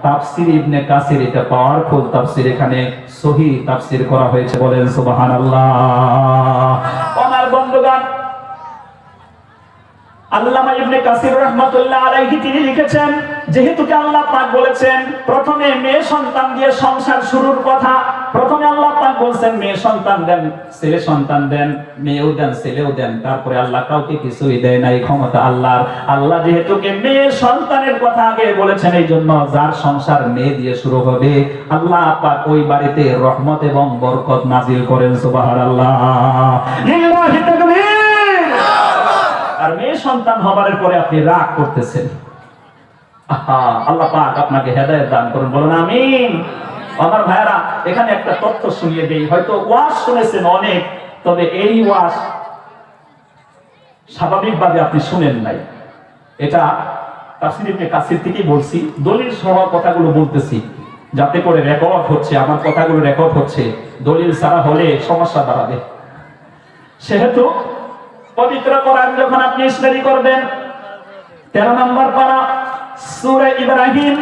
তাফসীর ইবনে কাসির, এটা পাওয়ারফুল তাফসীর, এখানে সহিহ তাফসীর করা হয়েছে, বলেন সুবহানাল্লাহ। আমার বন্ধুগণ, আল্লামা ইবনে কাসির রাহমাতুল্লাহ আলাইহি তিনি লিখেছেন, যেহেতু কি আল্লাহ পাক বলেছেন প্রথমে মেয়ে সন্তান দিয়ে সংসার শুরুর কথা, প্রথমে আল্লাহ পাক বলেছেন মেয়ে সন্তান দেন, ছেলে সন্তান দেন, মেয়েও দেন ছেলেও দেন, তারপরে আল্লাহ কাউকে কিছুই দেয় না, এই ক্ষমতা আল্লাহর। আল্লাহ যেহেতু কি মেয়ে সন্তানের কথা আগে বলেছেন, এই জন্য যার সংসার মেয়ে দিয়ে শুরু হবে আল্লাহ পাক ওই বাড়িতে রহমত এবং বরকত নাজিল করেন, সুবহানাল্লাহ, লিল্লাহি তাকবীর। আর মেয়ে সন্তান হবার পরে আপনি রাগ করতেছেন, আল্লাহ পাক আপনাকে হেদায়েত দান করুন, বলুন আমিন। আমার ভাইরা, এখানে একটা তথ্য শুনিয়ে দেই, হয়তো ওয়াজ শুনেছেন অনেক, তবে এই ওয়াজ স্বাভাবিকভাবে আপনি শুনেন নাই। এটা তাফসীর ইবনে কাসির থেকেই বলছি, দলিল সহ কথাগুলো বলতেছি, যাতে করে রেকর্ড হচ্ছে, আমার কথাগুলো রেকর্ড হচ্ছে, দলিল ছাড়া হলে সমস্যা দাঁড়াবে। সেহেতু পবিত্র কোরআন যখন আপনি স্টাডি করবেন, 13 নম্বর পারা সূরা ইব্রাহিম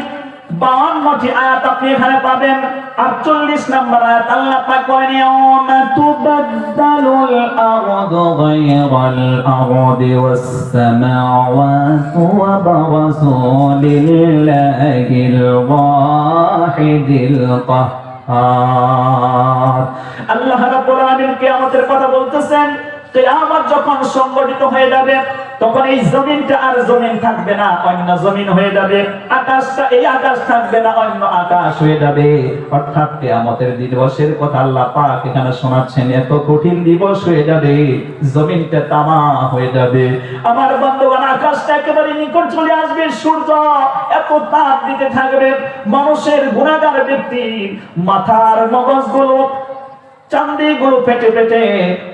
52টি আয়াত আপনি এখানে পাবেন। 48 নম্বর আয়াত আল্লাহ পাক বলেন, ইয়াউমা তুবাদদালুল আরদু গায়রাল আরদি ওয়াস সামাওয়াতু ওয়া বারাযু লিল্লাহিল ওয়াহিদিল কাহ্হার। আল্লাহ রাব্বুল আলামিন কিয়ামতের কথা বলতেছেন, কিয়ামত যখন সংগঠিত হয়ে যাবে তখন এই জমিনটা আর জমিন থাকবে না, অন্য জমিন হয়ে যাবে, আকাশটা এই আকাশ থাকবে না, অন্য আকাশ হয়ে যাবে। অর্থাৎ কিয়ামতের দিবসের কথা আল্লাহ পাক এখানে শোনাচ্ছেন, এত কঠিন দিবস হয়ে যাবে, জমিনটা তামা হয়ে যাবে। আমার বন্ধুগণ, আকাশটা একেবারে নিকট চলে আসবে, সূর্য এত তাপ দিতে থাকবে, মানুষের গুনাহগার ব্যক্তি মাথার মগজগুলো চান্দিগুলো পেটে পেটে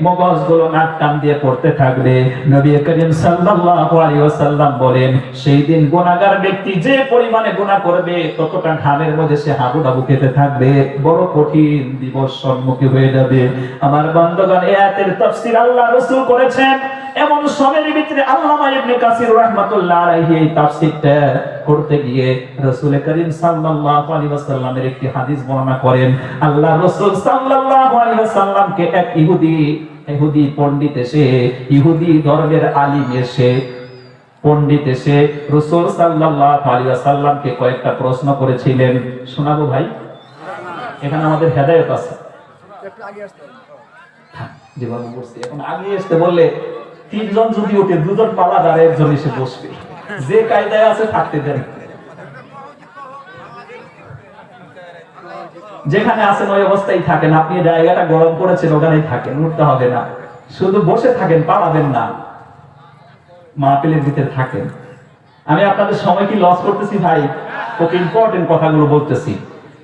মগজগুলো নাক কান দিয়ে পড়তে থাকবে। নবী করিম সাল্লাল্লাহু আলাইহি ওয়াসাল্লাম বলেন, সেই দিন গুনাহগার ব্যক্তি যে পরিমাণে গুনাহ করবে ততটা ঘামের মধ্যে সে হাবুডাবু খেতে থাকবে, বড় কঠিন দিবস সম্মুখীন হয়ে যাবে। আমার বন্ধুগণ, এই আয়াতের তাফসীর আল্লাহ রাসূল করেছেন, এমন সময়ের ভিতরে আল্লামা ইবনে কাসির রাহমাতুল্লাহ আলাইহি এই তাফসীরটা করতে গিয়ে রাসূল করিম সাল্লাল্লাহু আলাইহি ওয়াসাল্লামের একটি হাদিস বর্ণনা করেন। আল্লাহ রাসূল সাল্লাল্লাহু আলাইহি ওয়াসাল্লামকে এক ইহুদি পণ্ডিত এসে, ইহুদি ধর্মের আলিম এসে, পণ্ডিত এসে রাসূল সাল্লাল্লাহু আলাইহি ওয়াসাল্লামকে কয়েকটা প্রশ্ন করেছিলেন। শোনাবো ভাই, এখানে আমাদের হেদায়েত আছে। একটু আগে আসতে যেভাবে বলছি, এখন আগে আসতে বললে 3 জন যদি ওঠে, 2 জন পালা দাঁড়ে, একজন এসে বসবে, যে কায়দায় আছে থাকতে দেন। যেখানে আছেন ওই অবস্থায় থাকেন, আপনি জায়গাটা গরম করেছেন ওখানেই থাকেন, উঠতে হবে না, শুধু বসে থাকেন, পালাবেন না, মাহফিলের ভিতরে থাকেন। আমি আপনাদের সময় কি লস করতেছি ভাই? খুব ইম্পর্টেন্ট কথাগুলো বলতেছি।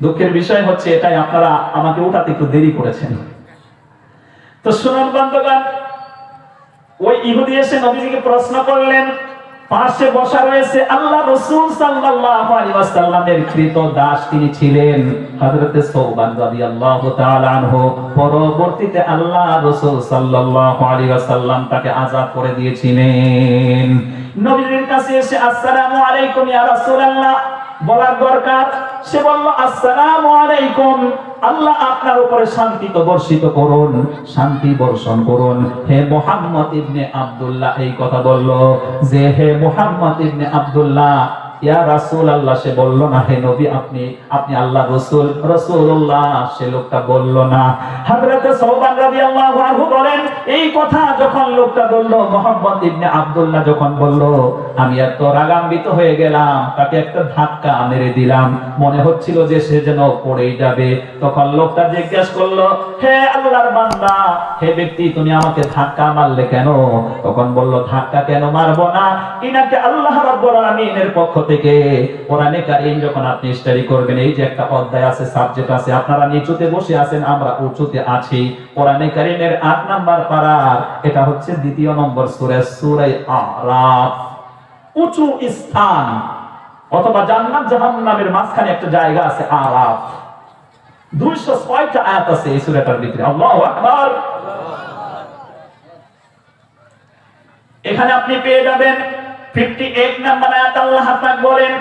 দুঃখের বিষয় হচ্ছে এটাই, আপনারা আমাকে উঠাতে একটু দেরি করেছেন। তো শুনুন বন্ধুগণ, ওই ইহুদি এসে নবীজিকে প্রশ্ন করলেন, পাশে বসা রয়েছে আল্লাহ রাসূল সাল্লাল্লাহু আলাইহি ওয়াসাল্লামের কৃতদাস তিনি ছিলেন হযরত সৌবান রাদিয়াল্লাহু তাআলা আনহু। পরবর্তীতে আল্লাহ রাসূল সাল্লাল্লাহু আলাইহি ওয়াসাল্লাম তাকে আযাদ করে দিয়েছিলেন। নবীজির কাছে এসে আসসালামু আলাইকুম ইয়া রাসূলুল্লাহ বলার দরকার, সে বলল আসসালামু আলাইকুম, আল্লাহ আপনার উপরে শান্তি তো বর্ষিত করুন, শান্তি বর্ষণ করুন। হে মুহাম্মদ ইবনে আব্দুল্লাহ এই কথা বলল, যে হে মুহাম্মদ ইবনে আব্দুল্লাহ, ইয়া রাসূলুল্লাহ সে বলল না, হে নবী আপনি আল্লাহ রাসূল, রাসূলুল্লাহ সে লোকটা বলল না। হযরত সৌবান রাদিয়াল্লাহু আনহু বলেন, এই কথা যখন লোকটা বলল, মুহাম্মদ ইবনে আব্দুল্লাহ যখন বলল, আমি এত রাগান্বিত হয়ে গেলাম, তাকে একটা ধাক্কা মেরে দিলাম, মনে হচ্ছিল যে সে যেন পড়েই যাবে। তখন লোকটা জিজ্ঞাসা করলো, হে আল্লাহর বান্দা, হে ব্যক্তি তুমি আমাকে ধাক্কা মারলে কেন? তখন বলল, ধাক্কা কেন মারবো না, ইনাকে আল্লাহ রাব্বুল আলামিনের পক্ষ থেকে কোরআনে কারীম যখন আপনি স্টাডি করবেন, এই যে একটা অধ্যায় আছে, সাবজেক্ট আছে, আপনারা নিচুতে বসে আছেন, আমরা উঁচুতে আছি, কোরআনে কারীমের 8 নাম্বার পারার, এটা হচ্ছে 2 নম্বর সূরা, সূরা আরাফ। উঁচু স্থান অথবা জান্নাত জাহান্নামের মাঝখানে একটা জায়গা আছে আরাফ। 206টা আয়াত আছে এই সূরাটার ভিতরে। আল্লাহু আকবার। এখানে আপনি পেয়ে যাবেন 58 নম্বর আয়াত, আল্লাহ পাক বলেন,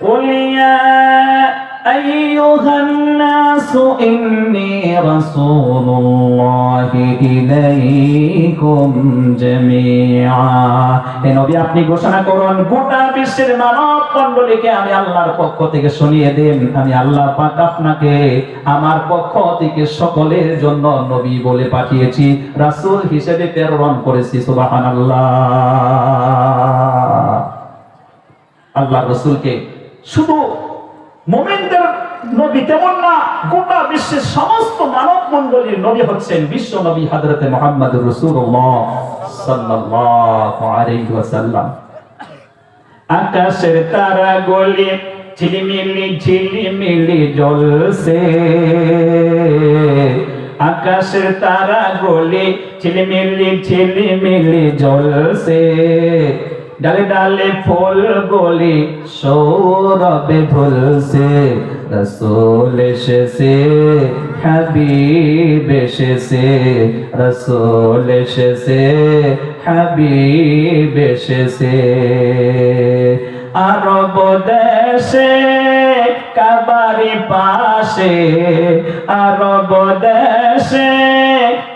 قل يا أيها الناس إني رسول الله إليكم جميعا হে নবী আপনি ঘোষণা করুন গোটা বিশ্বের মানব মণ্ডলীকে আমি আল্লাহর পক্ষ থেকে শুনিয়ে দেন আমি আল্লাহ পাক আপনাকে আমার পক্ষ থেকে সকলের জন্য নবী বলে পাঠিয়েছি রাসূল হিসেবে প্রেরণ করেছি সুবহানাল্লাহ আল্লাহ রাসূলকে শুধু মুমিনদের নবী তেমন না গোটা বিশ্বের সমস্ত মানব মণ্ডলীর নবী হচ্ছেন বিশ্ব নবী হযরতে মুহাম্মদুর রাসূলুল্লাহ সাল্লাল্লাহু আলাইহি ওয়াসাল্লাম আকাশের তারাগুলি ঝিলিমিলি জ্বলছে আকাশের তারাগুলি ঝিলিমিলি জ্বলছে ডালে ডালে ফুল গলি সৌরভে ধুলছে রাসূল এসেছে হাবিব এসেছে রাসূল এসেছে হাবিব এসেছে আরব দেশে কাবারি পাশে আরব দেশে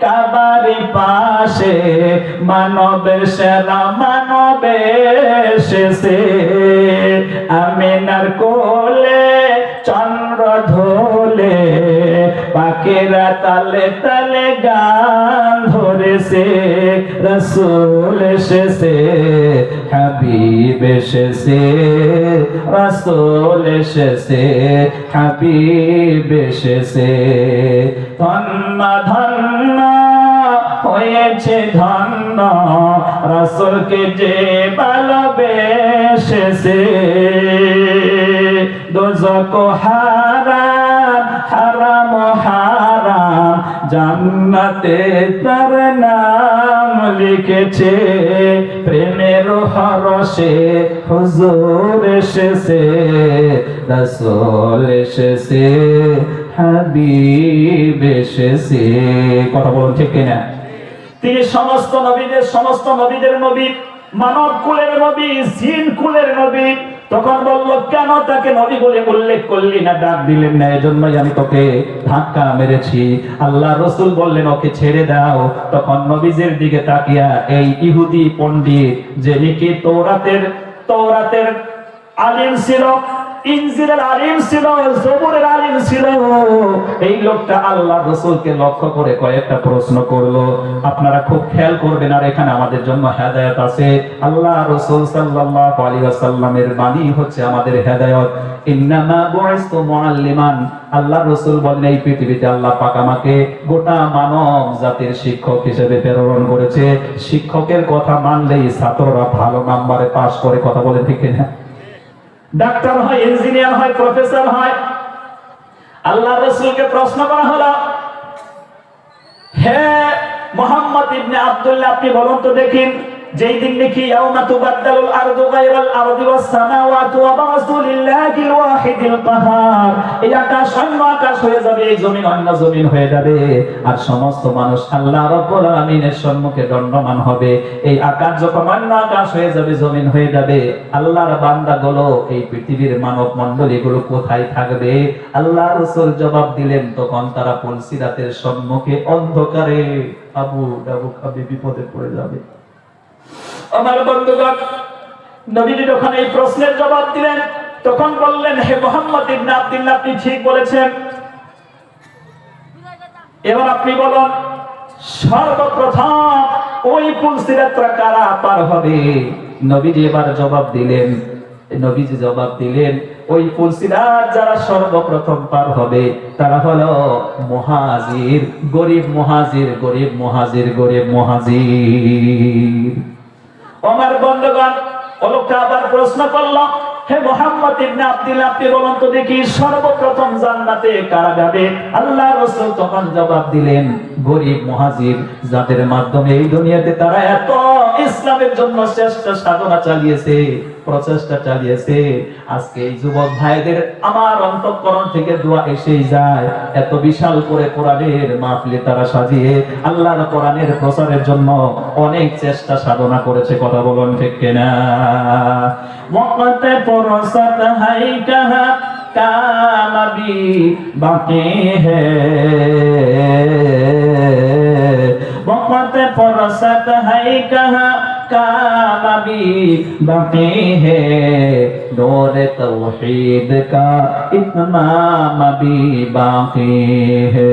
কাবারি পাশে মানবের সেরা মানবে এসেছে আমিনার কোলে চন্দ্র ধোলে পাখিরা তালে তালে গান ধরেছে রাসূল এসেছে হাবিব এসেছে রাসূল এসেছে হাবিব এসেছে ধন্য ধন্য হয়েছে ধন্য রাসূলকে যে ভালোবেসেছে দোজখ হারাম হারাম হারাম জান্নাতে তার নাম লিখেছে প্রেমের হরষে হুজুর এসেছে রাসূল এসেছে হাবিব এসেছে কথা বলুন ঠিক কিনা তিনি সমস্ত নবীদের নবী মানব কুলের নবী জিন কুলের নবী তখন বলল কেন তাকে নবী বলে উল্লেখ করলি না ডাক দিলেন না এজন্যই আমি তোকে ধাক্কা মেরেছি আল্লাহ রাসূল বললেন ওকে ছেড়ে দাও তখন নবীজির দিকে তাকিয়া এই ইহুদি পণ্ডিত যে নাকি তওরাতের আলিম ছিল ইনজিলের আলিম ছিল জবুরের আলিম ছিল এই লোকটা আল্লাহ রাসূলকে লক্ষ্য করে কয়েকটা প্রশ্ন করলো আপনারা খুব খেয়াল করবেন আর এখানে আমাদের জন্য হেদায়েত আছে আল্লাহ রাসূল সাল্লাল্লাহু আলাইহি ওয়াসাল্লামের বাণী হচ্ছে আমাদের হেদায়েত ইন্নামা বুইস্তু মুআল্লিমান আল্লাহ রাসূল বলেন এই পৃথিবীতে আল্লাহ পাক আমাকে গোটা মানব জাতির শিক্ষক হিসেবে প্রেরণ করেছে শিক্ষকের কথা মানলেই ছাত্ররা ভালো নম্বরে পাস করে কথা বলেন ঠিক না ডাক্তার হয় ইঞ্জিনিয়ার হয় প্রফেসর হয় আল্লাহ রাসূলকে প্রশ্ন করা হলো হে মুহাম্মদ ইবনে আব্দুল্লাহ আপনি বলুন তো দেখেন যেই দিন নাকি ইয়াউমা তুবাদদালুল আরদু গায়রাল আরদি ওয়াস সামাওয়াতু ওয়া বারাসুলিল্লাহিল ওয়াহিদিল কাহার এই আকাশ অন্য আকাশ হয়ে যাবে এই জমিন অন্য জমিন হয়ে যাবে আর সমস্ত মানুষ আল্লাহ রাব্বুল আলামিনের সম্মুখে দণ্ডমান হবে এই আকাশ যখন অন্য আকাশ হয়ে যাবে জমিন হয়ে যাবে আল্লাহর বান্দাগুলো এই পৃথিবীর মানব মণ্ডলীগুলো কোথায় থাকবে আল্লাহ রাসূল জবাব দিলেন তখন তারা পুলসিরাতের সম্মুখে অন্ধকারে আবু খাবি বিপদে পড়ে যাবে আমার বন্ধুগণ নবীজি যখন এই প্রশ্নের জবাব দিলেন তখন বললেন হে মুহাম্মদ ইবনে আব্দুল্লাহ আপনি ঠিক বলেছেন এবার আপনি বলুন সর্বপ্রথম ওই পুলসিরাতটা কারা পার হবে নবীজি এবার জবাব দিলেন ওই পুলসিরাত যারা সর্বপ্রথম পার হবে তারা হলো মুহাজির গরীব মুহাজির আমার বন্ধুগণ লোকটা আবার প্রশ্ন করল হে মুহাম্মদ ইবনে আব্দুল্লাহ আপনি বলুন তো দেখি সর্বপ্রথম জান্নাতে কারা যাবে আল্লাহ রাসূল তখন জবাব দিলেন গরীব মুহাজির যাদের মাধ্যমে এই দুনিয়াতে তারা এত ইসলামের জন্য শ্রেষ্ঠ সাধনা চালিয়েছে প্রচেষ্টা চালিয়েছে। আজকে এই যুবক ভাইদের আমার অন্তঃকরণ থেকে দোয়া এসেই যায়, এত বিশাল করে কোরআনের মাহফিল তারা সাজিয়ে আল্লাহর কোরআনের প্রচারের জন্য অনেক চেষ্টা সাধনা করেছে। কথা বলুন ঠিক কিনা? ওয়াক্ত ফুরসাত হাই কাহা কাম আভি বাকি হ্যায়, ওয়াক্ত ফুরসাত হাই কাহা काम भी बाकी है, दौर तौहीद का इत्माम भी बाकी है।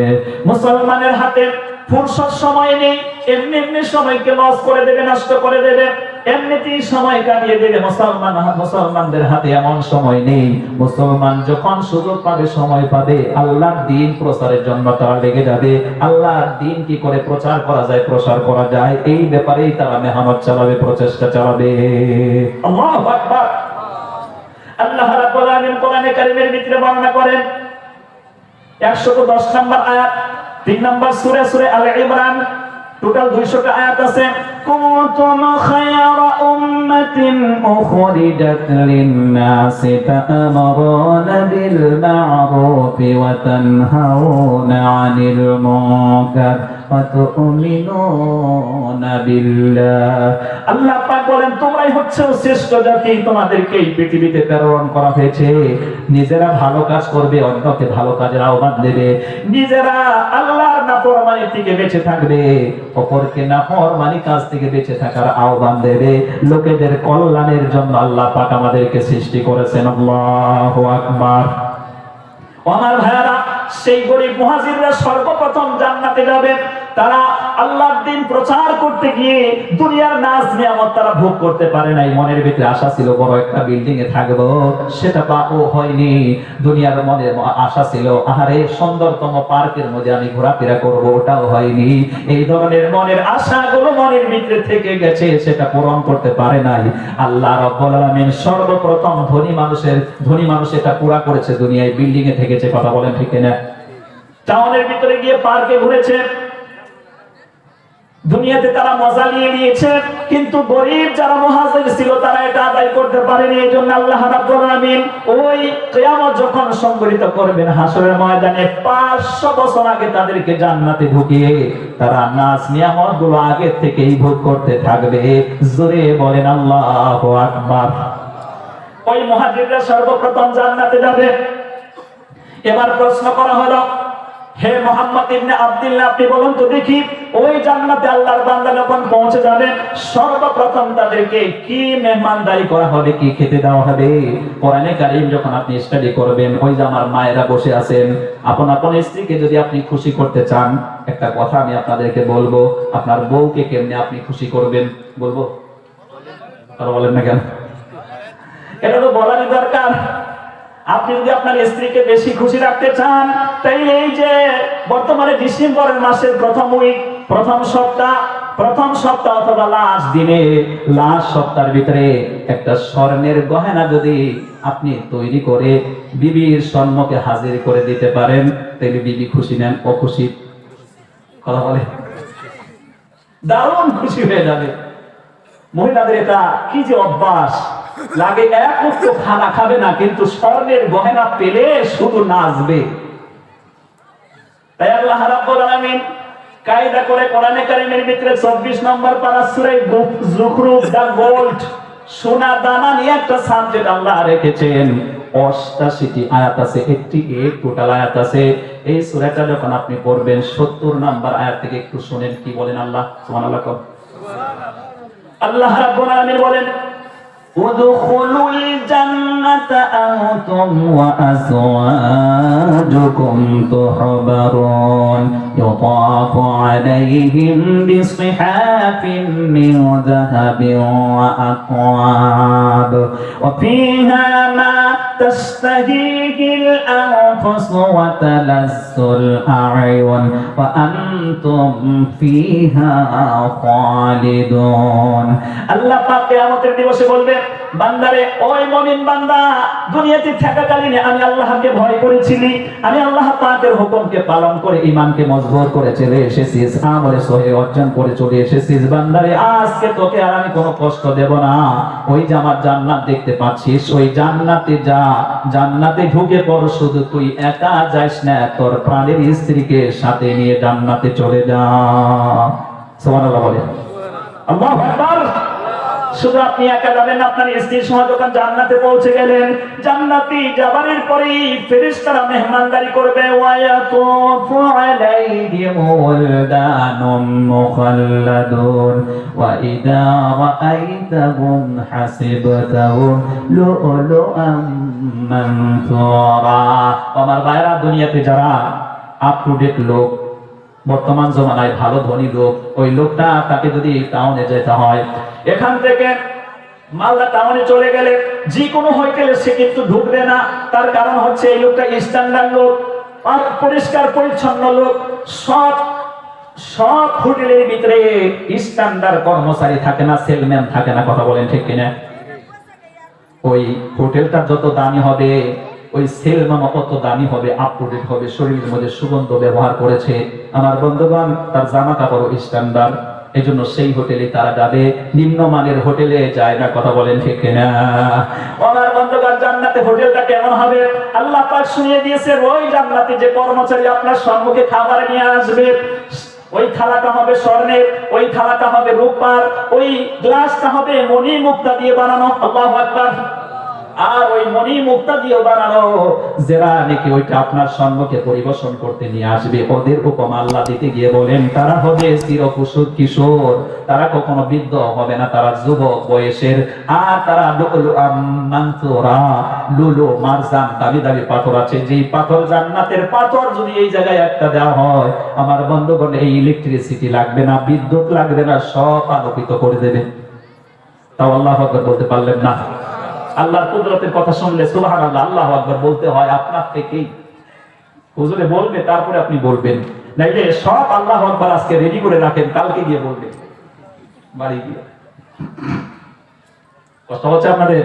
মুসলমানের হাতে ফুরসত সময় নেই, এমনি এমনি সময়কে লস করে দেবে, নষ্ট করে দেবে, এমনিতেই সময় কাটিয়ে দেবে। মুসলমানদের হাতে এমন সময় নেই। মুসলমান যখন সুযোগ পাবে, সময় পাবে, আল্লাহর দ্বীন প্রচারের জন্য তারা লেগে যাবে। আল্লাহর দ্বীন কি করে প্রচার করা যায়, প্রসার করা যায়, এই ব্যাপারেই তারা মেহনত চালাবে, প্রচেষ্টা চালাবে। আল্লাহু আকবার। আল্লাহ রাব্বুল আলামিন কোরআনে কারীমের ভিতরে বর্ণনা করেন 110 নম্বর আয়াত, 3 নম্বর সূরা সূরা আলে ইমরান, টোটাল 200টা আয়াত আছে। কুনতুম খায়রা উম্মাতিন উখরিজাত লিন-নাসি তা'মুরুনা বিল মা'রুফি ওয়া তানহাউনা 'আনিল মুনকার ওয়া তু'মিনুনা বিল্লাহ। আল্লাহ পাক বলেন, তোমরাই হচ্ছে শ্রেষ্ঠ জাতি, তোমাদেরকে এই পৃথিবীতে প্রেরণ করা হয়েছে নিজেরা ভালো কাজ করবে, অন্যকে ভালো কাজের আহ্বান দেবে, নিজেরা আল্লাহর নাফরমানি থেকে বেঁচে থাকবে, অপরকে নাফরমানি কাজ থেকে বেঁচে থাকার আহ্বান দেবে, লোকেদের কল্যাণের জন্য আল্লাহ পাক আমাদেরকে সৃষ্টি করেছেন। আল্লাহু আকবার। আমার ভাইরা, সেই গরিব মুহাজিররা সর্বপ্রথম জান্নাতে যাবে। তারা আল্লাহর দ্বীন প্রচার করতে গিয়ে দুনিয়ার নাজ নিয়ামত তারা ভোগ করতে পারে নাই। মনের ভিতরে আশা ছিল বড় একটা বিল্ডিং এ থাকবো, সেটা পাও হয়নি। দুনিয়ার মনে আশা ছিল আহারে সুন্দরতম পার্কের মধ্যে আমি ঘোরাফেরা করব, ওটাও হয়নি। এই ধরনের মনের আশাগুলো মনের ভিতরে থেকে গেছে, সেটা পূরণ করতে পারে নাই। আল্লাহ রাব্বুল আলামিন সর্বপ্রথম ধনী মানুষ এটা পুরা করেছে, দুনিয়ায় বিল্ডিং এ থেকেছে। কথা বলেন ঠিক কিনা? টাউনের ভিতরে গিয়ে পার্কে ঘুরেছে, দুনিয়াতে তারা মজা নিয়েছে, কিন্তু গরিব যারা মুহাজির ছিল তারা এটা আদায় করতে পারেনি। এই জন্য আল্লাহ রাব্বুল আলামিন ওই কিয়ামত যখন সংঘটিত করবেন হাসরের ময়দানে, 500 বছর আগে তাদেরকে জান্নাতে ঢুকিয়ে তারা নাজ নিয়ামত গুলো আগে থেকেই ভোগ করতে থাকবে। জোরে বলেন আল্লাহু আকবার। ওই মুহাজিররা সর্বপ্রথম জান্নাতে যাবে। এবার প্রশ্ন করা হলো, হে মুহাম্মদ ইবনে আব্দুল্লাহ, আপনি বলুন তো দেখি, ওই জান্নাতে আল্লাহর বান্দা যখন পৌঁছে যাবে, সর্বপ্রথম তাদেরকে কি মেহমানদারি করা হবে, কি খেতে দেওয়া হবে? কোরআনে কারীম যখন আপনি স্টাডি করবেন, ওই যে আমার মায়েরা বসে আছেন, আপন স্ত্রীকে যদি আপনি খুশি করতে চান, একটা কথা আমি আপনাদেরকে বলবো, আপনার বউকে কেমনে আপনি খুশি করবেন বলবো? আর বলেন না কেন? এটা তো বলারই দরকার। আপনি যদি আপনার স্ত্রীকে বেশি খুশি রাখতে চান, তাইলে এই যে বর্তমানে ডিসেম্বরের মাসের প্রথম সপ্তাহ অথবা লাস্ট দিনে, লাস্ট সপ্তাহের ভিতরে একটা স্বর্ণের গয়না যদি আপনি তৈরি করে বিবির সম্মুখে হাজির করে দিতে পারেন, তাহলে বিবি খুশি নেন, ও খুশি? কথা বলে, দারুণ খুশি হয়ে যাবে। মহিলাদের এটা কি যে অভ্যাস, লাগে এক মুঠো খানা খাবে না, কিন্তু স্বর্ণের গয়না পেলে শুধু নাচবে। তাই আল্লাহ রাব্বুল আলামিন কায়দা করে কোরআনে কারীমের ভিতরে 24 নম্বর পারা সূরা যুখরুফ, দা গোল্ড, সোনা দানা নিয়ে একটা সাবজেক্ট আল্লাহ রেখেছেন। 88টি আয়াত আছে, 88 টোটাল আয়াত আছে। এই সূরাটা যখন আপনি পড়বেন, 70 নম্বর আয়াত থেকে একটু শুনেন কি বলেন আল্লাহ। সুবহানাল্লাহ। আল্লাহ রাব্বুল আলামিন বলেন, ادخلوا الجنة أنتم وأزواجكم تحبرون يطاف عليهم بصحاف من ذهب وأكواب وفيها ما تشتهيه الأنفس وتلذ الأعين وأنتم فيها خالدون। আল্লাহ পাক কিয়ামতের দিবসে বলবে, বান্দারে, ওই মুমিন বান্দা, দুনিয়াতে থাকাকালীন আমি আল্লাহকে ভয় করেছিলি, আমি আল্লাহ পাকের হুকুমকে পালন করে ঈমানকে মজবুর করে চলে এসেছিস, আমলে সহি অর্জন করে চলে এসেছিস, বান্দারে আজকে তোকে আর আমি কোনো কষ্ট দেব না। ওই যে আমার জান্নাত দেখতে পাচ্ছিস, ওই জান্নাতে যা, জান্নাতে ঢুকে পড়, শুধু তুই একা যাস না, তোর প্রাণের স্ত্রীকে সাথে নিয়ে জান্নাতে চলে যা। সুবহানাল্লাহ বলে। আল্লাহু আকবার। শুধু আপনি একা যাবেন না, আপনার স্ত্রীর সঙ্গে যখন জান্নাতে পৌঁছে গেলেন, জান্নাতি যাবারের পরেই ফেরেশতারা মেহমানদারি করবে। ওয়ায়াতুফু আলাইহিম ওয়ালদানুম মুখাল্লাদুন ওয়া ইযা রাআইতাহুম হাসিবতাহুম লুলুআম মানসুরা। আমার ভাইরা, দুনিয়াতে যারা আপ টু ডেট লোক, বর্তমান জমানায় ভালো ধনী লোক, ওই লোকটা, তাকে যদি টাউনে যেতে হয়, এখান থেকে মালদা টাউনে চলে গেলে যে কোনো হোটেলে সে কিন্তু ঢুকবে না। তার কারণ হচ্ছে এই লোকটা স্ট্যান্ডার্ড লোক, আর পরিষ্কার পরিচ্ছন্ন লোক। সব হোটেলের ভিতরে স্ট্যান্ডার্ড কর্মচারী থাকে না, সেলম্যান থাকে না, কথা বলেন ঠিক কিনা? ওই হোটেলটা যত দামি হবে, ওই সেলম্যান কত দামি হবে, আপ টু ডেট হবে, শরীরের মধ্যে সুগন্ধ ব্যবহার করেছে। আমার বন্ধুগণ, তার জামা কাপড় স্ট্যান্ডার্ড, এই জন্য সেই হোটেলে তারা যাবে, নিম্নমানের হোটেলে যায় না, কথা বলেন ঠিক কিনা? আমার বন্ধুগণ, জান্নাতে হোটেলটা কেমন হবে আল্লাহ পাক শুনিয়ে দিয়েছে। ওই জান্নাতে যে কর্মচারী আপনার সম্মুখে খাবার নিয়ে আসবে, ওই থালাটা হবে স্বর্ণের, ওই থালাটা হবে রূপার, ওই গ্লাসটা হবে মণি মুক্তা দিয়ে বানানো। আল্লাহু আকবার। আর ওই মণি মুক্তা দিয়ে বানানো যারা নাকি ওইটা আপনার সম্মুখে পরিবেশন করতে নিয়ে আসবে, ওদের উপমা আল্লাহ দিতে গিয়ে বলেন, তারা হবে চিরকুশোর কিশোর, তারা কখনো বৃদ্ধ হবে না, তারা যুবক বয়সের। আর তারা লুলু মারজান, দামি দামি পাথর আছে, যেই পাথর, জান্নাতের পাথর যদি এই জায়গায় একটা দেওয়া হয়, আমার বন্ধুগণ, এই ইলেকট্রিসিটি লাগবে না, বিদ্যুৎ লাগবে না, সব আলোকিত করে দেবে। তাও আল্লাহু আকবার বলতে পারলেন না? আল্লাহর কুদরতের কথা শুনলে সুবহানাল্লাহ, আল্লাহু আকবার বলতে হয় আপনার থেকেই। হুজুরে বলবে, তারপরে আপনি বলবেন, নাইলে সব আল্লাহু আকবার আজকে রেডি করে রাখেন, কালকে গিয়ে বলবেন বাড়ি গিয়ে। কষ্ট হচ্ছে আপনাদের?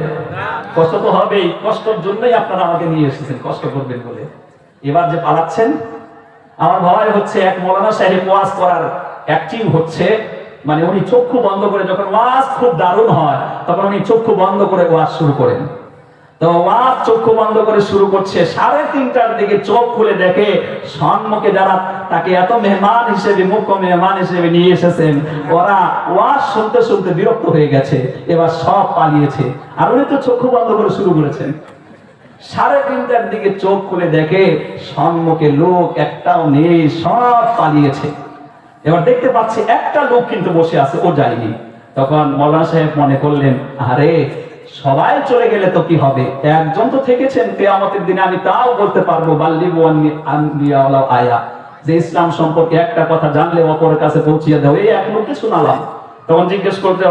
কষ্ট তো হবেই, কষ্টের জন্যই আপনারা আমাকে নিয়ে এসেছেন, কষ্ট করবেন বলে। এবার যে পালাচ্ছেন, আমার ভয় হচ্ছে এক মৌলানা সাহেব ওয়াজ করার অ্যাক্টিং হচ্ছে, মানে উনি চক্ষু বন্ধ করে, যখন ওয়াজ খুব দারুণ হয় তখন উনি চক্ষু বন্ধ করে ওয়াজ শুরু করেন। তো ওয়াজ চক্ষু বন্ধ করে শুরু করছে, 3:30টার দিকে চোখ খুলে দেখে সম্মুখে যারা তাকে এত মেহমান হিসেবে, মুখ্য মেহমান হিসেবে নিয়ে এসেছেন, ওরা ওয়াজ শুনতে শুনতে বিরক্ত হয়ে গেছে, এবার সব পালিয়েছে। আর উনি তো চক্ষু বন্ধ করে শুরু করেছেন। 3:30টার দিকে চোখ খুলে দেখে সম্মুখে লোক একটাও নেই, সব পালিয়েছে। এবার দেখতে পাচ্ছি একটা লোক কিন্তু বসে আছে, ও যায়নি। তখন মৌলানা সাহেব মনে করলেন, আরে সবাই চলে গেলে তো কি হবে, একজন তো থেকেছেন, কিয়ামতের দিনে আমি তাও বলতে পারবো, বাল্লিগু আনবিয়া ওয়ালাউ আয়া, যে ইসলাম সম্পর্কে একটা কথা জানলে অপরের কাছে পৌঁছিয়ে দাও, এই এক লোককে শোনালাম। তখন জিজ্ঞেস করতে,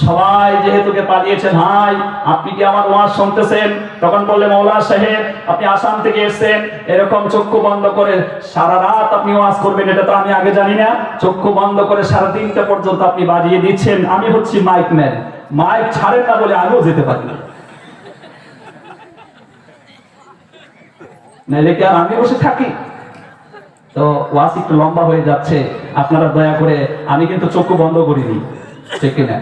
সবাই যেহেতু পালিয়েছেন, হাই আপনি কি আমার ওয়াজ শুনতেছেন? তখন বললে, মৌলানা সাহেব আপনি আসাম থেকে এসেছেন, এরকম চক্ষু বন্ধ করে সারা রাত আপনি ওয়াজ করবেন, এটা তো আমি আগে জানি না। চক্ষু বন্ধ করে 3:30টা পর্যন্ত আপনি বাজিয়ে দিচ্ছেন, আমি হচ্ছি মাইক ম্যান, মাইক ছাড়েন না বলে আমিও যেতে পারি না, নাইলে কি আর আমি বসে থাকি? তো ওয়াজ একটু লম্বা হয়ে যাচ্ছে, আপনারা দয়া করে, আমি কিন্তু চক্ষু বন্ধ করিনি, ঠিক কিনা?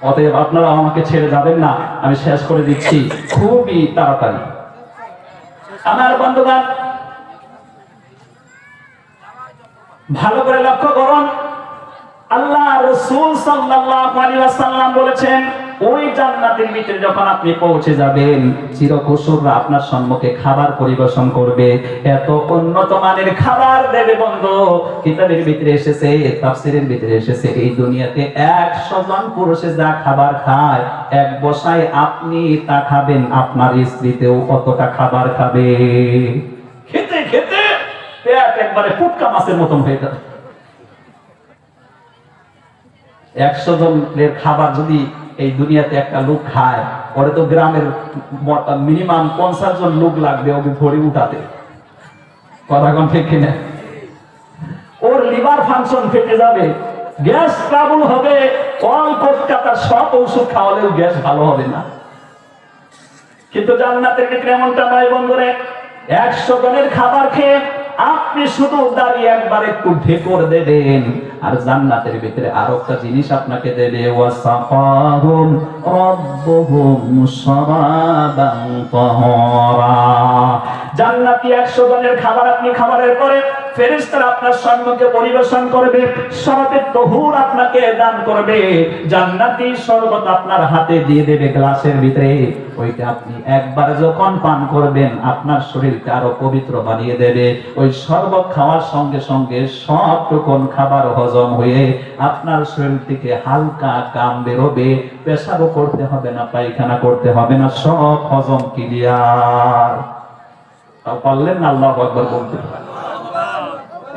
অতএব আপনারা আমাকে ছেড়ে যাবেন না, আমি শেষ করে দিচ্ছি খুবই তাড়াতাড়ি। আমার বন্ধুগণ, ভালো করে লক্ষ্য করুন, আল্লাহ রাসূল সাল্লাল্লাহু আলাইহি ওয়াসাল্লাম বলেছেন, ওই জান্নাতের ভিতরে যখন আপনি পৌঁছে যাবেন, চিরকুশোররা আপনার সম্মুখে খাবার পরিবেশন করবে, এত উন্নত মানের খাবার দেবে বন্ধু। কিতাবের ভিতরে এসেছে, তাফসীরের ভিতরে এসেছে, এই দুনিয়াতে 100 জন পুরুষে যা খাবার খায়, এক বসায় আপনি তা খাবেন, আপনার স্ত্রীতেও অতটা খাবার খাবে। খেতে খেতে পেট একবারে ফুটকা মাছের মতন হয়ে যাবে। 100 জনের খাবার যদি এই দুনিয়াতে একটা লোক খায়, ওরে তো গ্রামের মিনিমাম 50 জন লোক লাগবে ওকে ভরে উঠাতে, কথা কোন ঠিক কিনা? ওর লিভার ফাংশন ফেটে যাবে, গ্যাস ট্রাবল হবে, অল্প টাকা সব ওষুধ খাওয়ালেও গ্যাস ভালো হবে না। কিন্তু জান্নাতের ক্ষেত্রে এমনটা নয় বন্ধুরে, 100 জনের খাবার খেয়ে আপনি শুধু দাঁড়িয়ে একবার একটু ঢেকর দেবেন, আর জান্নাতের ভিতরে আরো একটা জিনিস আপনাকে দেবে, ওয়াসাফাহুম রাব্বুহুম শারাবান তাহারা। জান্নাতি 100 জনের খাবার আপনি খাবারের পরে ফেরেশতারা আপনার সম্মুখে পরিবেশন করবে, শরবত তহুর আপনাকে দান করবে, জান্নাতি শরবত আপনার হাতে দিয়ে দেবে গ্লাসের ভিতরে। ওইটা আপনি একবার যখন পান করবেন আপনার শরীরকে আরো পবিত্র বানিয়ে দেবে। ওই শরবত খাওয়ার সঙ্গে সঙ্গে সব রকম খাবার হজম হয়ে আপনার শরীর থেকে হালকা কাম বেরোবে, পেশাবও করতে হবে না, পায়খানা করতে হবে না, সব হজম ক্লিয়ার। তাও পারলেন না আল্লাহু আকবার বলতে?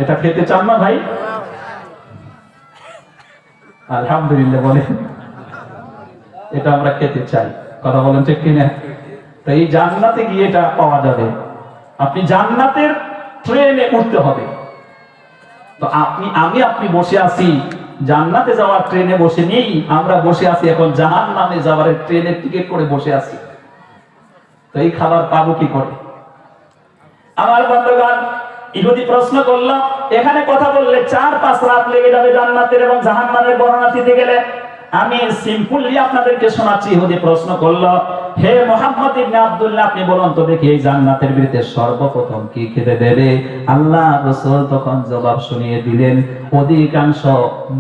এটা খেতে চান না ভাই? আলহামদুলিল্লাহ বলেন, এটা আমরা খেতে চাই। কথা বলেন ঠিক কিনা? তো এই জান্নাতে গিয়ে এটা পাওয়া যাবে। আপনি জান্নাতের ট্রেনে উঠতে হবে। তো আপনি বসে আছি জান্নাতে যাওয়ার ট্রেনে বসে নেই, আমরা বসে আছি এখন জাহান্নামে যাওয়ার ট্রেনের টিকিট করে বসে আছি। তো এই খাবার পাবো কি করে? আমার বন্ধুগণ, ইহুদি প্রশ্ন করলো, এখানে কথা বললে 4-5 রাত লেগে যাবে জান্নাতের এবং জাহান্নামের বর্ণনা দিতে গেলে। আমি সিম্পলি আপনাদেরকে শোনাচ্ছি। ইহুদি প্রশ্ন করলো, হে মুহাম্মদ ইবনে আব্দুল্লাহ, আপনি বলুন তো দেখি এই জান্নাতের ভিতরে সর্বপ্রথম কি খেতে দেবে? আল্লাহ রাসূল তখন জবাব শুনিয়ে দিলেন, অধিকাংশ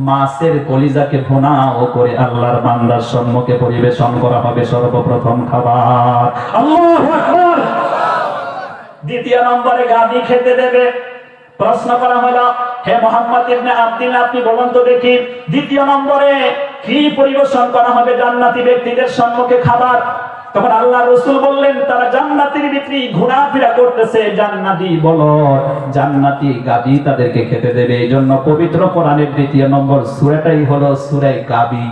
মাছের কলিজাকে ভুনাও করে আল্লাহর বান্দার সম্মুখে পরিবেশন করা হবে সর্বপ্রথম খাবার। আল্লাহু আকবার। দ্বিতীয় নম্বরে গাভী খেতে দেবে। প্রশ্ন করা হলো, হে মুহাম্মদ ইবনে আব্দুল্লাহ, আপনি বলুন তো দেখি দ্বিতীয় নম্বরে কি পরিবেশন করা হবে জান্নাতি ব্যক্তিদের সম্মুখে খাবার? তখন আল্লাহ রাসূল বললেন, তারা জান্নাতের ভিতরে ঘোরাফেরা করতেছে, জান্নাতি বলো জান্নাতি গাভী তাদেরকে খেতে দেবে। এইজন্য পবিত্র কোরআনের দ্বিতীয় নম্বর সূরাটাই হলো সূরা গাভী।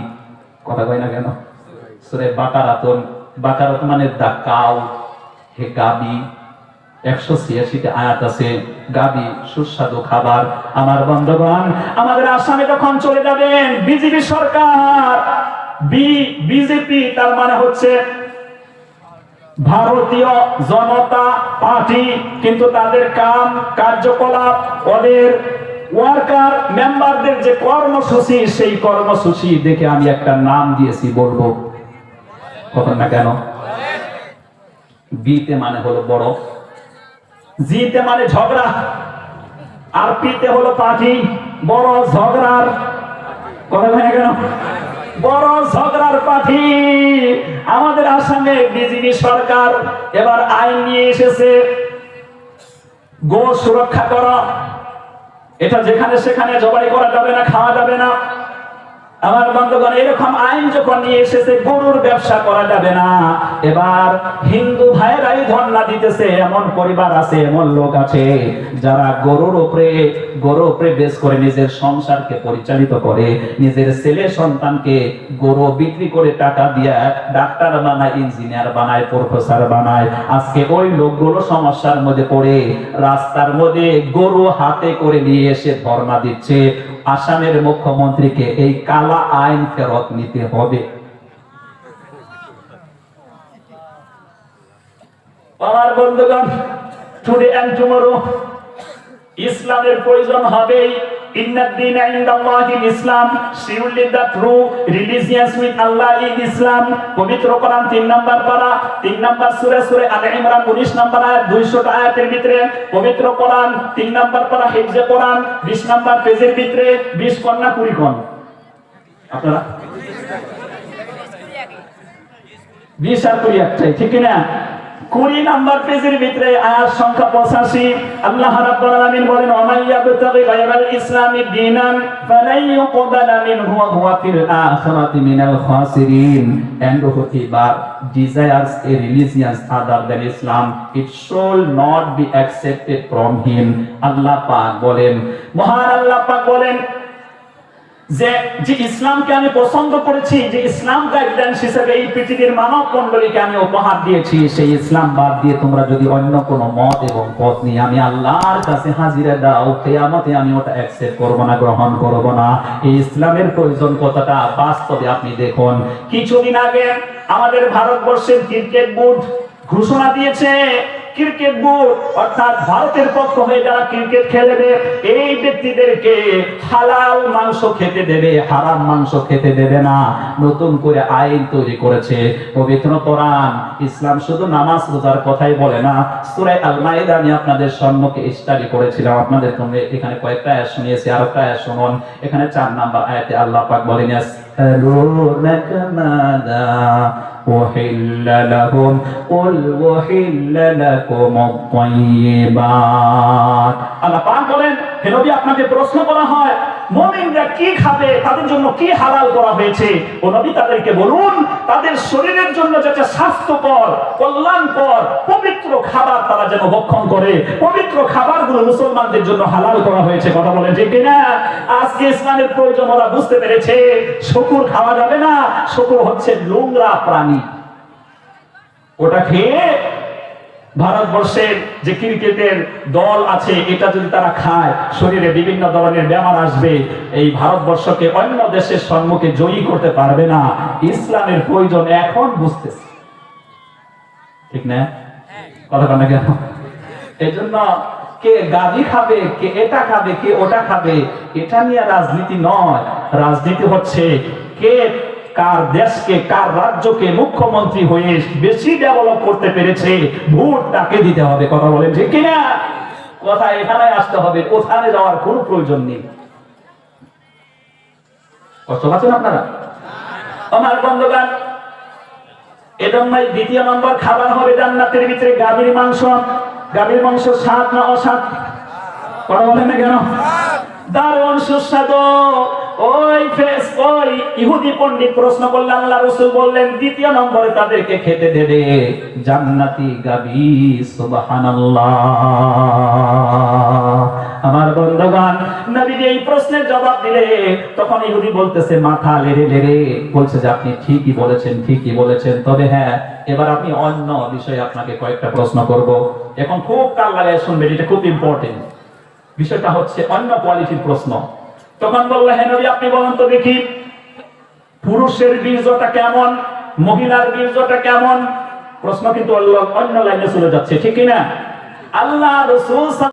কথা কই না কেন? সূরা বাকারাত মানে দা কাউ, হে গাভী। 186টি আয়াত আছে। গাভী সুস্বাদু খাবার। আমার বন্ধুগণ, আমাদের আসামে যখন চলে যাবেন বিজেপি সরকার, বিজেপি তার মানে হচ্ছে ভারতীয় জনতা পার্টি, কিন্তু তাদের কার্যকলাপ, ওদের ওয়ার্কার মেম্বারদের যে কর্মসূচি, সেই কর্মসূচি দেখে আমি একটা নাম দিয়েছি, বলবো কখন না কেন? বিতে মানে হলো বড়, জিতে মানে ঝগড়া, আর পিতে হলো পার্টি, বড় ঝগড়ার। কথা হয় না কেন? বড় ঝগড়ার পার্টি। আমাদের আসামে বিজেপি সরকার এবার আইন নিয়ে এসেছে, গো সুরক্ষা করা। এটা যেখানে সেখানে জবাই করা যাবে না, খাওয়া যাবে না। আমার বন্ধুগণ, এরকম আইন যখন নিয়ে এসেছে, গরুর ব্যবসা করা যাবে না। এবার হিন্দু ভাইরাই ধর্ণা দিতেছে। এমন পরিবার আছে, এমন লোক আছে যারা গরুর উপরে বেশ করে নিজের সংসারকে পরিচালিত করে, নিজের ছেলে সন্তানকে গরু বিক্রি করে টাকা দিয়ে ডাক্তার বানায়, ইঞ্জিনিয়ার বানায়, প্রফেসর বানায়। আজকে ওই লোকগুলো সমস্যার মধ্যে পড়ে রাস্তার মধ্যে গরু হাতে করে নিয়ে এসে ধর্ণা দিচ্ছে। আসামের মুখ্যমন্ত্রীকে এই কালা আইন ফেরত নিতে হবে। আমার বন্ধুগণ, টুডে এন্ড টুমরো ইসলামের প্রয়োজন হবে। ইন্নাদ-দীনা ইনদাল্লাহিল ইসলাম, surely the true religions with Allah in Islam। পবিত্র কোরআন 3 নম্বর পারা, 3 নম্বর সূরা আলে ইমরান 19 নম্বর আয়াত, 200 আয়াতের ভিতরে পবিত্র কোরআন 3 নম্বর পারা, হিফজে কোরআন 20 নম্বর পেজের ভিতরে 20 কোন না 20 কোন? আপনারা 20 আর 20 একটাই, ঠিক না? 20 নম্বর পেজের ভিতরে আয়াত সংখ্যা 85। আল্লাহ রাব্বুল আলামিন বলেন, ওয়ামাইয়াবতাগি গায়রাল ইসলামি দীনান ফালাই ইউকবালা মিনহু ওয়া হুয়া ফিল আখিরাতি মিনাল খাসিরিন। And whoever desires a religion other than Islam, it shall not be accepted from him। আল্লাহ পাক বলেন, মহান আল্লাহ পাক বলেন যে ইসলামকে আমি পছন্দ করেছি, যে ইসলাম গাইডলাইন হিসেবে এই পৃথিবীর মানব মণ্ডলীকে আমি উপহার দিয়েছি, সেই ইসলাম বাদ দিয়ে তোমরা যদি অন্য কোনো মত এবং পথ নিয়ে আমি আল্লাহর কাছে হাজিরা দাও, কিয়ামতে আমি ওটা অ্যাকসেপ্ট করব না, গ্রহণ করব না। এই ইসলামের প্রয়োজন কতটা বাস্তবে আপনি দেখুন। কিছুদিন আগে আমাদের ভারতবর্ষের ক্রিকেট বোর্ড ঘোষণা দিয়েছে ক্রিকেট বোর্ড অর্থাৎ ভারতের পক্ষ হয়ে যারা ক্রিকেট খেলবে এই ব্যক্তিদেরকে হালাল মাংস খেতে দেবে, হারাম মাংস খেতে দেবে না। নতুন করে আইন তৈরি করেছে পবিত্র কোরআন। ইসলাম শুধু নামাজ রোজার কথাই বলে না। সূরা আল মাইদা আমি আপনাদের সম্মুখে স্টাডি করেছিলাম, আপনাদের এখানে কয়েকটা আয়াত শুনিয়েছি, আর একটা আয়াত শুনুন। এখানে 4 নাম্বার আয়াতে আল্লাহ পাক বলেন ইয়াসআলুনাকা মাযা উহিল্লা লাহুম কুল উহিল্লা লাকুমুত তাইয়্যিবাত। আল্লাহ পাক বলেন, হে নবী, আপনাকে প্রশ্ন করা হয় মুমিনরা কি খাবে, তাদের জন্য কি হালাল করা হয়েছে। ও নবী, তাদেরকে বলুন তাদের শরীরের জন্য যেটা স্বাস্থ্যকর, কল্যাণকর, পবিত্র খাবার তারা যেন ভক্ষণ করে। পবিত্র খাবারগুলো মুসলমানদের জন্য হালাল করা হয়েছে। কথা বলেন ঠিক কিনা? আজকে ইসলামের প্রয়োজন ওরা বুঝতে পেরেছে। শকুর খাওয়া যাবে না, শকুর হচ্ছে নোংরা প্রাণী। ওটা খেয়ে ভারতবর্ষের যে ক্রিকেটের দল আছে এটা যদি তারা খায়, শরীরে বিভিন্ন ধরনের বেমার আসবে। এই ভারতবর্ষকে অন্য দেশের সম্মুখে জয়ী করতে পারবে না। ইসলামের প্রয়োজন এখন বুঝতেছে, ঠিক না? কথা বলে কেন? এই জন্য কে গাভী খাবে, কে এটা খাবে, কে ওটা খাবে, এটা নিয়ে রাজনীতি নয়। রাজনীতি হচ্ছে কে কার দেশকে, কার রাজ্যকে মুখ্যমন্ত্রী হয়ে বেশি ডেভেলপ করতে পেরেছে, ভোট তাকে দিতে হবে। কথা বলেন ঠিক কিনা? কথা এখানে আসতে হবে, ওখানে যাওয়ার কোনো প্রয়োজন নেই। কষ্ট পাচ্ছেন আপনারা? আমার বন্ধুগণ, এজন্যই 2 নম্বর খাবার হবে জান্নাতের ভিতরে গাভীর মাংস। গাভীর মাংস স্বাদ না অস্বাদ? কথা বলেন না কেন? দারুণ সুস্বাদু। ওই ইহুদি পণ্ডিত প্রশ্ন করলেন, আল্লাহ রাসূল বললেন 2 নম্বরে তাদেরকে খেতে দেবে জান্নাতি গাভী। সুবহানাল্লাহ। আমার বন্ধুগণ, নবী এই প্রশ্নের জবাব দিলে তখন ইহুদি বলতেছে, মাথা লেড়ে লেড়ে বলছে যে আপনি ঠিকই বলেছেন, ঠিকই বলেছেন। তবে হ্যাঁ, এবার আমি অন্য বিষয়ে আপনাকে কয়েকটা প্রশ্ন করব। এখন খুব কান লাগায় শুনবেন, এটা খুব ইম্পর্টেন্ট। বিষয়টা হচ্ছে অন্য কোয়ালিটির প্রশ্ন। তখন বললো, হে নবী, আপনি বলেন তো দেখি, পুরুষের বীর্যটা কেমন, মহিলার বীর্যটা কেমন? প্রশ্ন কিন্তু অন্য লাইনে চলে যাচ্ছে, ঠিক কিনা? আল্লাহ রাসূল